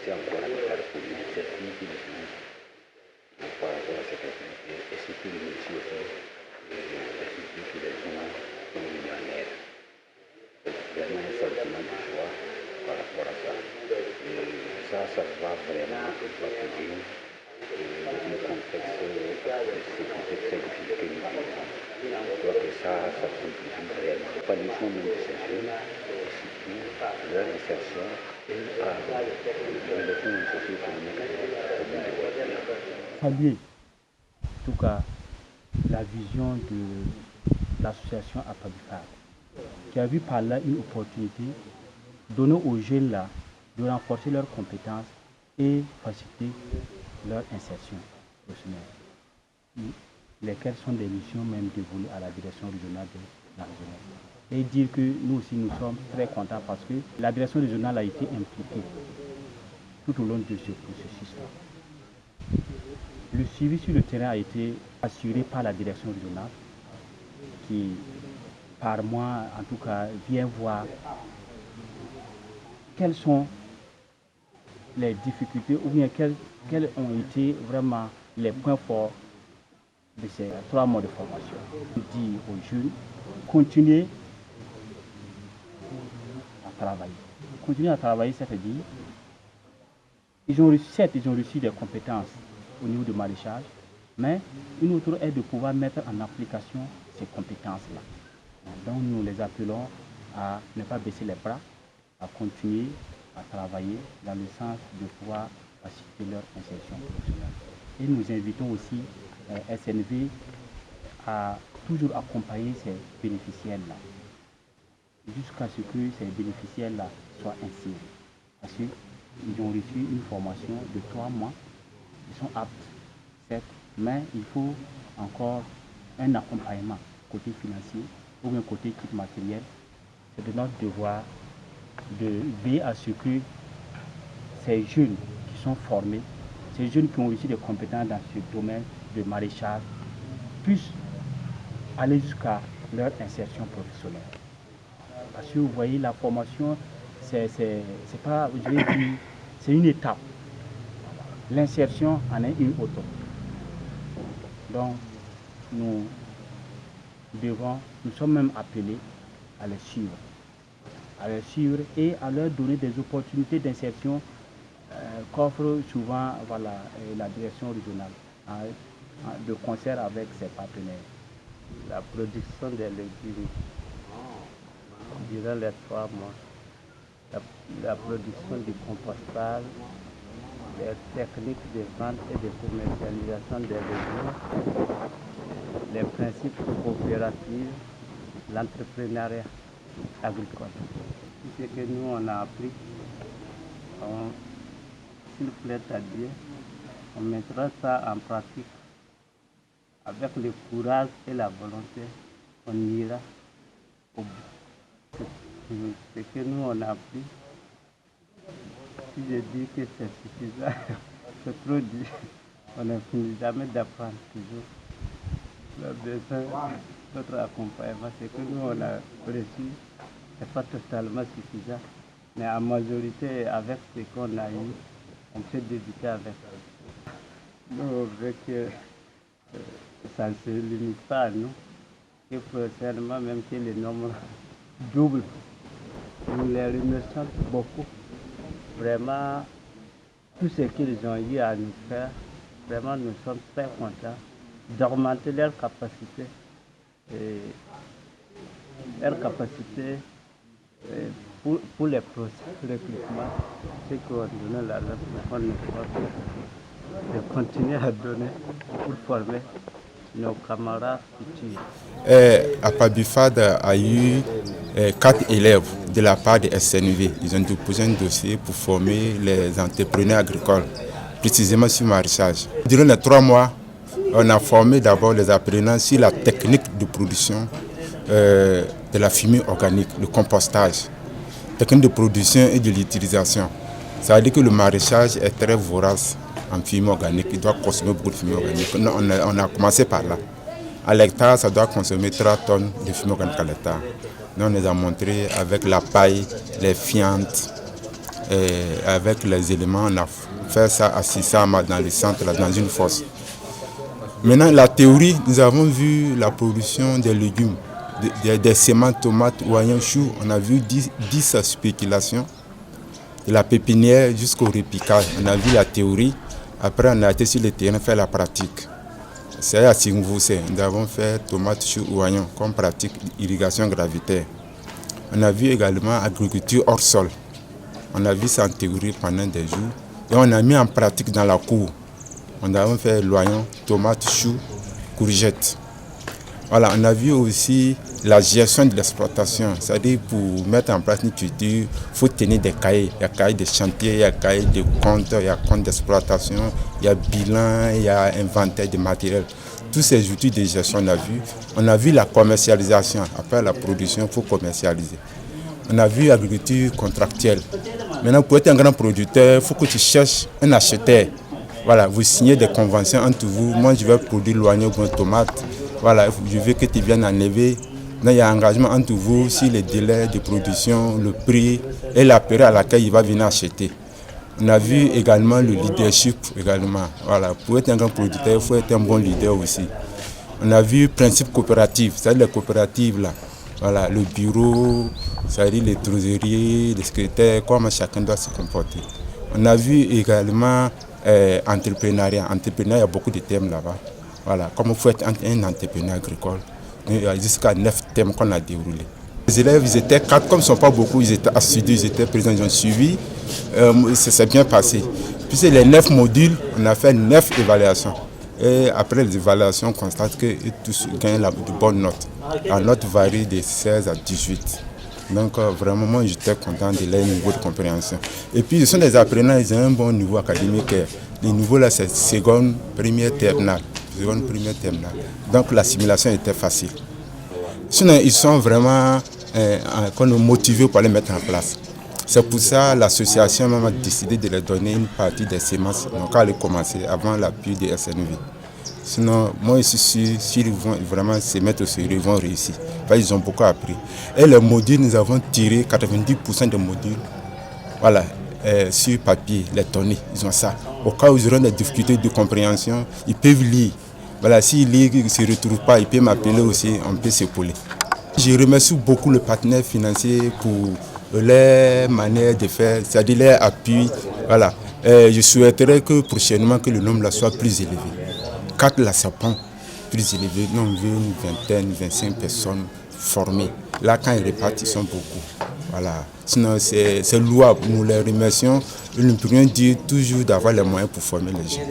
rester encore à l'écart pour cette ligne qui nous par rapport à cette activité et surtout le métier aussi la culture que les gens ont mis en l'air. C'est vraiment un sentiment de joie par rapport à ça. Et ça va vraiment appuyer dans un contexte de sécurité très difficile que nous vivons. Je crois que ça simplifie vraiment l'épanouissement même de ces jeunes et surtout leur insertion à le développement socio-économique au bout de votre vie. Saluer, en tout cas, la vision de l'association APABIFAD, qui a vu par là une opportunité donnée aux jeunes là de renforcer leurs compétences et faciliter leur insertion professionnelle, lesquelles sont des missions même dévolues à la direction régionale de la jeunesse. Et dire que nous aussi nous sommes très contents parce que la direction régionale a été impliquée tout au long de ce processus-là. Le suivi sur le terrain a été assuré par la direction régionale qui, par mois, en tout cas, vient voir quelles sont les difficultés ou bien quels ont été vraiment les points forts de ces 3 mois de formation. On dit aux jeunes, continuez à travailler. Continuer à travailler, ça veut dire, ils ont reçu des compétences au niveau du maraîchage, mais une autre est de pouvoir mettre en application ces compétences-là. Donc nous les appelons à ne pas baisser les bras, à continuer à travailler dans le sens de pouvoir faciliter leur insertion professionnelle. Et nous invitons aussi SNV à toujours accompagner ces bénéficiaires-là, jusqu'à ce que ces bénéficiaires-là soient insérés. Parce qu'ils ont reçu une formation de 3 mois, ils sont aptes, certes, mais il faut encore un accompagnement côté financier ou bien côté kit matériel. C'est de notre devoir de veiller à ce que ces jeunes qui sont formés, ces jeunes qui ont reçu des compétences dans ce domaine de maraîchage, puissent aller jusqu'à leur insertion professionnelle. Parce que vous voyez, la formation, c'est pas, je vais dire, c'est une étape. L'insertion en est une autre. Donc, nous sommes même appelés à les suivre et à leur donner des opportunités d'insertion qu'offre souvent la direction régionale de concert avec ses partenaires. La production des légumes durant les 3 mois, la production du compostage, les techniques de vente et de commercialisation des légumes, les principes coopératifs, l'entrepreneuriat agricole. Tout ce que nous on a appris, s'il plaît à Dieu, on mettra ça en pratique. Avec le courage et la volonté, on ira au bout. Ce que nous on a appris, si je dis que c'est suffisant, c'est trop dit. On ne finit jamais d'apprendre toujours. Le besoin de notre accompagnement, ce que nous on a reçu, n'est pas totalement suffisant. Mais en majorité, avec ce qu'on a eu, on peut débuter avec. Nous, on veut que ça ne se limite pas à nous, et prochainement même que les nombres doublent. Nous les remercions beaucoup. Vraiment, tout ce qu'ils ont eu à nous faire, vraiment nous sommes très contents d'augmenter leur capacité. Pour les recrutements, ceux qui ont donné la leçon, de continuer à donner pour former nos camarades futurs. APABIFAD a eu 4 élèves de la part de SNV. Ils ont déposé un dossier pour former les entrepreneurs agricoles, précisément sur le maraîchage. Durant les 3 mois, on a formé d'abord les apprenants sur la technique de production de la fumée organique, le compostage, technique de production et de l'utilisation. Ça veut dire que le maraîchage est très vorace en fumée organique, il doit consommer beaucoup de fumée organique. On a commencé par là. À l'hectare, ça doit consommer 3 tonnes de fumée organique à l'hectare. Nous, on les a montré avec la paille, les fientes, avec les éléments, on a fait ça à 600 dans le centre, là, dans une fosse. Maintenant, la théorie, nous avons vu la production des légumes, des semences, tomates, oignons, choux. On a vu 10 spéculations, de la pépinière jusqu'au repiquage. On a vu la théorie. Après, on a été sur le terrain faire la pratique. C'est à Singvoussé. Nous avons fait tomates, choux, oignons comme pratique irrigation gravitaire. On a vu également agriculture hors sol. On a vu ça en théorie pendant des jours. Et on a mis en pratique dans la cour. On a fait l'oignon, tomates, choux, courgettes. Voilà, on a vu aussi la gestion de l'exploitation. C'est-à-dire pour mettre en place une culture, il faut tenir des cahiers. Il y a cahiers de chantier, il y a cahiers de compte, il y a compte d'exploitation, il y a bilan, il y a inventaire de matériel. Tous ces outils de gestion, on a vu. On a vu la commercialisation. Après la production, il faut commercialiser. On a vu l'agriculture contractuelle. Maintenant, pour être un grand producteur, il faut que tu cherches un acheteur. Voilà, vous signez des conventions entre vous. Moi, je vais produire l'oignon ou une tomate. Voilà, je veux que tu viennes enlever. Là, il y a un engagement entre vous sur les délais de production, le prix et la période à laquelle il va venir acheter. On a vu également le leadership également. Voilà, pour être un grand producteur, il faut être un bon leader aussi. On a vu le principe coopératif, c'est-à-dire les coopératives là. Voilà, le bureau, c'est-à-dire les trésoriers, les secrétaires, comment chacun doit se comporter. On a vu également entrepreneuriat. Entrepreneuriat, il y a beaucoup de thèmes là-bas. Voilà, comment il faut être un entrepreneur agricole. Il y a jusqu'à 9 thèmes qu'on a déroulés. Les élèves, ils étaient 4, comme ils ne sont pas beaucoup, ils étaient assidus, ils étaient présents, ils ont suivi. Ça s'est bien passé. Puis c'est les 9 modules, on a fait 9 évaluations. Et après les évaluations, on constate que tous gagnent de bonnes notes. La note varie de 16 à 18. Donc vraiment, moi j'étais content de leur niveau de compréhension. Et puis, ce sont des apprenants, ils ont un bon niveau académique. Le niveau là, c'est seconde, première, terminale. Donc l'assimilation était facile. Sinon, ils sont vraiment motivés pour les mettre en place. C'est pour ça que l'association a décidé de leur donner une partie des semences. Donc, elle a commencé avant l'appui de SNV. Sinon, moi, je suis sûr s'ils vont vraiment se mettre au sérieux, ils vont réussir. Ils ont beaucoup appris. Et les modules, nous avons tiré 90% des modules. Voilà, sur papier, les données, ils ont ça. Au cas où ils auront des difficultés de compréhension, ils peuvent lire. Voilà, s'ils lisent, ils ne se retrouvent pas, ils peuvent m'appeler aussi, on peut s'épauler. Je remercie beaucoup le partenaire financier pour leur manière de faire, c'est-à-dire leur appui. Voilà. Je souhaiterais que prochainement que le nombre là soit plus élevé. 4 là, ça prend plus élevé. Nous, on veut une vingtaine, 25 personnes formées. Là, quand ils repartent, ils sont beaucoup. Voilà. Sinon, c'est louable. Nous les remercions. Nous pourrions dire toujours d'avoir les moyens pour former les gens.